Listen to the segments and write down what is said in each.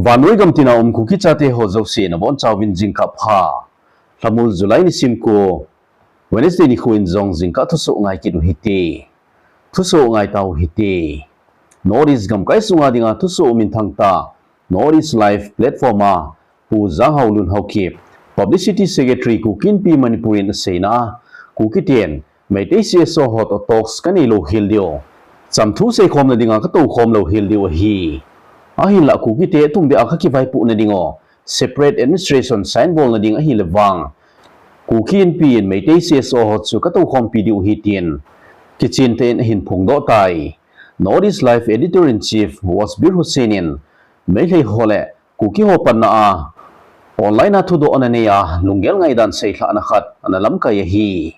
và nuôi gam tina kuki chate Hotoh se na bon chawin jingka pha lamul July ni simko Wednesday ni khuin zong jingka Thusei ngai kidu hiti Thusei ngai tau hiti Noris gam kai sunga dinga Thusei min thangta Noris live platform a pu zang haulun hauki publicity secretary kukin pi Manipurin seina kukiten Meilhei CSO Hotoh talks Kineilou hildio cham Thusei khom na dinga ka to khom lo hildio hi ahin la kukite tumbe akha vai pu na dingo separate administration signboard na ding ahi lewang kukin pi Meilhei CSO Hotoh ka to khom pdu hitin kitchen ten hin phungdo tai Noris live editor in chief was Bir Husseinin Meilhei hole kuki hopan na a online athudo onaneya lungel ngai dan sei thla na khat analam ka hi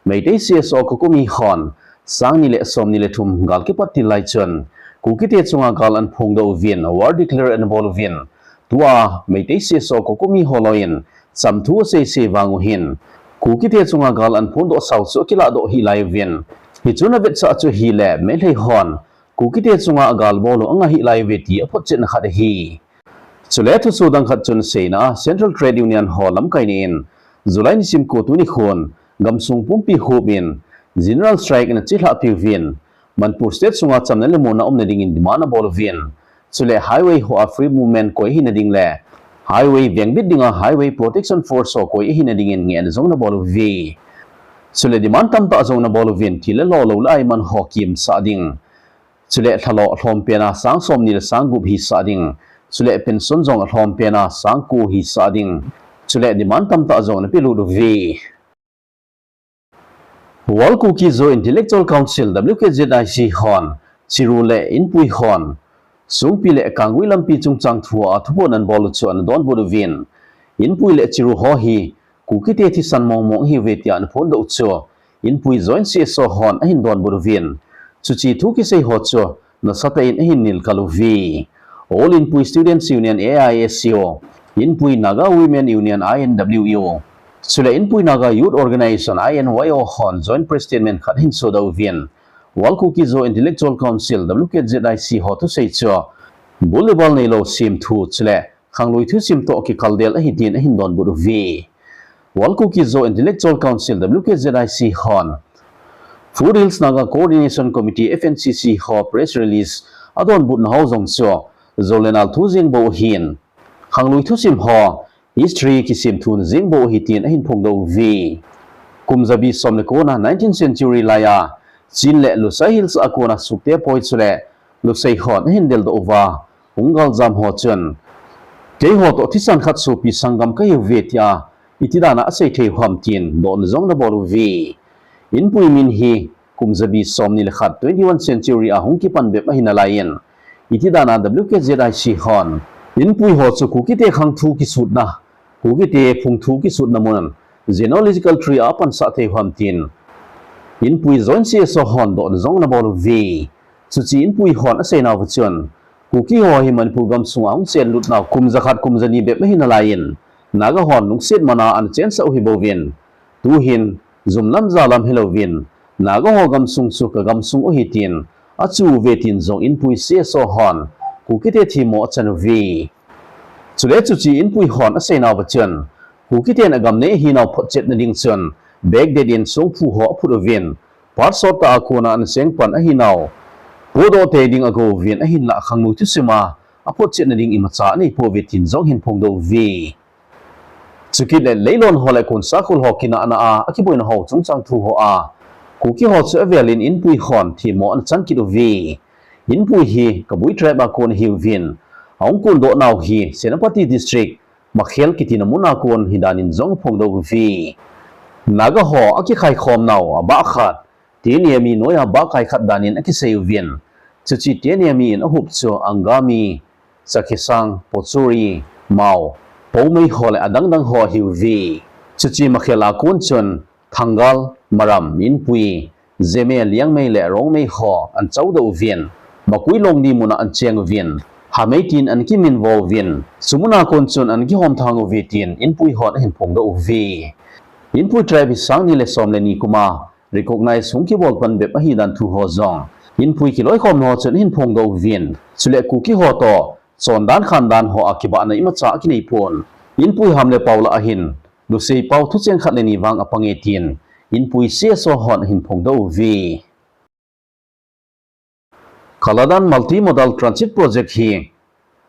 Meilhei CSO kokumi khon sang ni le som ni le thum gal ki patti lai chon kukite chunga gal an phungdo vin war declare an bol vin tua Meilhei CSO kokumi holoin chamthu se wangu hin kukite chunga gal an phungdo sau so kila do hi lai vin hi chuna vet sa chu hi le Meilhei hon kukite chunga gal bolo anga hi lai veti aphot chen khat hi chule thu so dang khat chun seina Central Trade Union holam kainin July ni sim ko tu ni khon gamsung pumpi hubin general strike na chila pivin Manipur state sunga chamna le mona omna ding in dimana bolovin chule highway ho a free movement ko hi na ding le highway vengbit dinga highway protection force ko hi na ding in ngen zong na bolovi chule diman tam ta zong na bolovin thile lo lo lai man hokim sa ding chule thalo hlom pena sang som ni sang gup hi sa ding chule pension zong hlom pena sang ku hi sa ding chule diman tam ta zong na pilu do vi Wkzic Intellectual Council Wkzic hon chirule Inpui hon sungpi le kangwi lampi chungchang thua thupon an bolu chuan Donbut vin Inpui le chiru ho hi kukite thi san mong hi vetian phon do chu Inpui join CSO hon ahin Donbut vin chuchi thu ki sei ho chu na satain ahin nil kaluvi All Inpui Students Union AISCO Inpui Naga Women Union INWU Sule Inpui Naga Youth Organization INYO hon joint president khat hin so do vin Wkzic Intellectual Council Wkzic Hotoh sei chu bulibal nei lo sim thu chule khangloi thu sim to ki kaldel a hitin a hin Donbut vi Wkzic Intellectual Council Wkzic hon Food Hills Naga Coordination Committee FNCC ho press release Donbut na ho jong chu zolenal thu jing bo hin khangloi thu sim ho history ki sim thun jingbo hitin ahin phongdo vi kumzabi somle kona 19th century laya chinle Thusei hills akona sukte poichule Thusei hon hindel do wa ungal jam ho chun ke ho to thisan khat su pi sangam ka vetia itidana asei thei hamtin don zong na bolu vi Inpui min hi kumzabi somni le khat 21st century a hongki pan bep ahina lain itidana Wkzic hon Inpui ho chu kukite khang thu ki sutna kukite phung thu ki sutna mon genealogical tree apan sa the hamtin Inpui join CSO hon do zong na bol vi chuchi Inpui hon a seina vuchon kuki ho hi Manipur gam sungang chen lut na kum zakhat kum jani be hin lain naga hon lung set mana an chen sa hi bovin tu hin zumlam zalam helovin naga ho gam sung su ka gam sung o hitin achu vetin zong Inpui CSO hon kukite thimo chan vi chule chuchi Inpui hon a seina vuchon kukite na gam ne hi na phochet na ding chon bag de din song phu ho phu vin part sort ta akona an seng pan a hi naw podo te ding ago vin a hin la khangnu chu sima a phochet na ding imacha nei po vetin zong hin phongdo vi chuki le leilon hole kun sa khul ho kina ana a akiboin ho chungchang thu ho a kuki ho chu avelin Inpui hon thimo an chang ki do vi Inpui hi kabui tribe akon hi vin aungkun do naw hi Senapati district makhel kitina muna kon hidanin zong phongdo vi naga ho aki khai khom naw aba khat teniami noya ba khai khat danin aki sei vin chuchi teniami in ahup chu angami sakhisang pochuri mau pomei hole adang dang ho hi vi chuchi makhela kon chon thangal maram Inpui zeme liang mei le rong mei ho an chawdo vin makui long ni muna an cheng vin hameitin an ki min vo vin sumuna kon chun an ki hom thang vetin Inpui hon hin phongdo vi Inpui tribe sang ni le som le ni kuma recognize hungki bol pan be pahi dan thu ho zong Inpui ki loi khom no chun hin phongdo vin chule ku ki ho to chon dan khan dan ho akiba na ima cha ki nei pon Inpui hamle paula ahin Thusei pau thu cheng khat le ni wang apange tin Inpui sia so hon hin phong do vi Kaladan multimodal transit project hi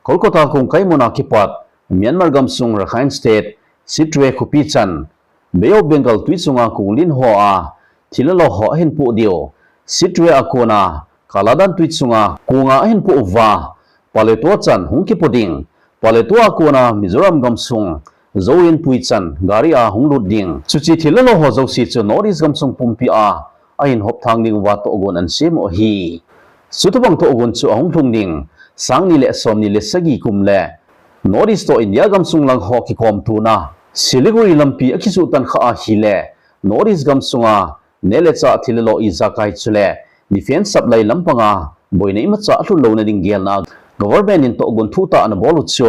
Kolkata kong kai mona kipat Myanmar gamsung Rakhine State Sitwe Khupichan Bay of Bengal tuisunga kunglin ho a thilalo ho hin pu dio Sitwe akona Kaladan tuisunga kunga hin pu wa paleto chan hungki poding paleto akona Mizoram gamsung Zoin puichan gari a hunglut ding chuchi thilalo ho zo si chu North gamsung pumpi a ain hop thang ding wa to gon an sem o hi sutubang to gon chu ahung thung ding sang ni le som ni le sagi kumle North to India gamsung lang ho ki kom tu na Siliguri lampi akisu tan kha a hile North gamsunga nele cha thilalo izakai chule defense supply lampanga boinei ma cha thu lo na ding gel na government in to gon thu ta an bolu chu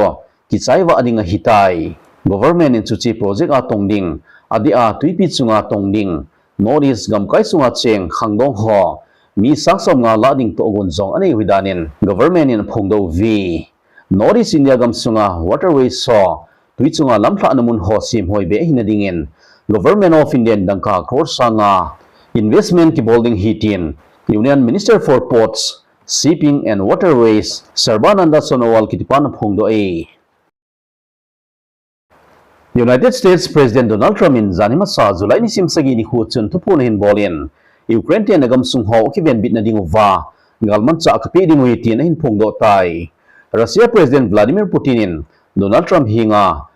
ki chaiwa adinga hitai government in chuchi project a tongding adi a tuipi chunga tongding North gam kai sunga cheng khangdong ho mi saksom nga lading to gon zong ani widanin government in phongdo vi North India gam sunga waterway so tuichunga lamthla namun ho sim hoi be hinadingen government of India dangka crore sanga investment ki holding hitin Union Minister for Ports Shipping and Waterways Sarbananda Sonowal kitipan phongdo e United States President Donald Trump in zanima sa July ni simsagi ni hu chun thupun hin bolin Ukraine te nagam sung ho ki ben bit na ding wa ngalman cha ka pe ding wi tin hin phongdo tai Russia President Vladimir Putin in Donald Trump hinga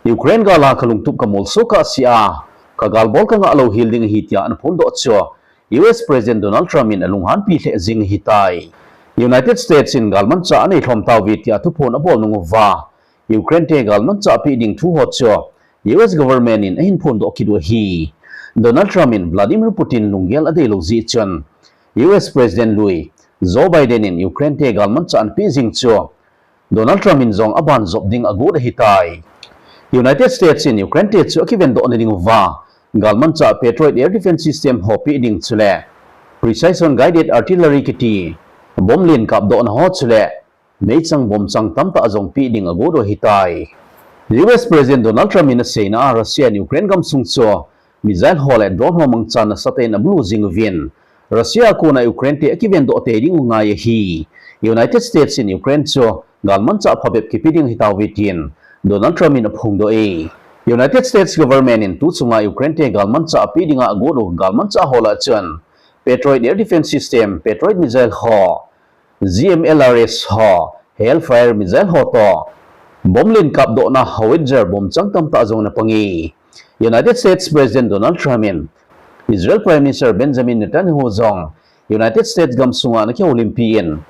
Ukraine ga la khalung tup ka molso ka sia ka galbol ka nga alo hilding hitia an phondo cho US President Donald Trump in alunghan pi the jing hitai United States in galman cha ani thom taw vitia thu phon abol nung wa Ukraine te galman cha pi ding thu ho cho US government in hin phondo kidwa hi Donald Trump in Vladimir Putin lunggel ade lo ji chan US President Louis Joe Biden in Ukraine te galman cha an pi jing cho Donald Trump in zong aban job ding agod hitai United States in Ukraine te chu ki ven do na ding wa galman cha Patriot air defense system ho pi ding chule precision guided artillery kiti bomlin kap do na ho chule nei chang bom chang tam ta azong pi ding agodo hitai US President Donald Trump in Sena Russia and Ukraine gam sung cho missile hole and drone ho mang chan sa te na blue jing vin Russia ko na Ukraine te ki ven do te ding nga ye hi United States in Ukraine cho galman cha phabep ki pi ding hitaw vitin Donald Trump in phongdo e United States government in tu chunga Ukraine te galman cha pi dinga agodo galman cha hola chan Patriot air defense system Patriot missile ho GMLRS ho Hellfire missile ho to bomlin kap do na Howitzer bom chang tam ta zong na pangi United States President Donald Trump in Israel Prime Minister Benjamin Netanyahu zong United States gam sunga na ki Olympian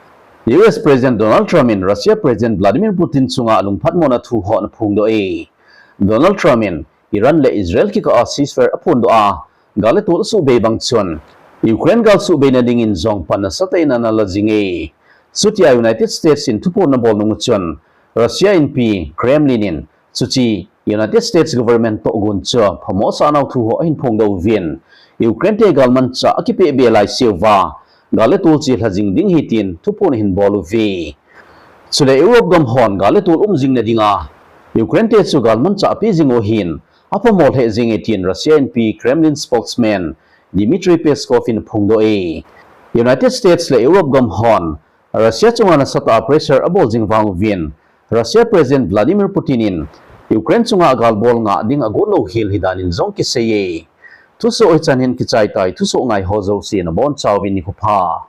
US President Donald Trump in Russia President Vladimir Putin sunga lungphat mo na thu ho na phungdo e Donald Trump in Iran le Israel ki ka ceasefire apun do a gale tol su be bang chon Ukraine gal su be na ding in zong pan na satay na lajing e sutia United States in tupo na bol nung chon Russia in pi Kremlin in suchi United States government to gun cho phamo sa naw thu ho hin phung do vin Ukraine te galman cha akipe be lai silva gale tol chi lajing ding hitin tupo hin bolu vi chule Europe gam hon gale tol jing na dinga Ukraine te chu galman cha pi jing o hin apamol he jing etin Russia in pi Kremlin spokesman Dmitry Peskov in phungdo e United States le Europe gam hon Russia chunga na sata pressure abol jing wang vin Russia President Vladimir Putin in Ukraine chunga galbol nga ding agolo hil hidanin zong ki seye Thusei chan hin ki chai tai Thusei ngai ho zo si na bon chawin ni khu pha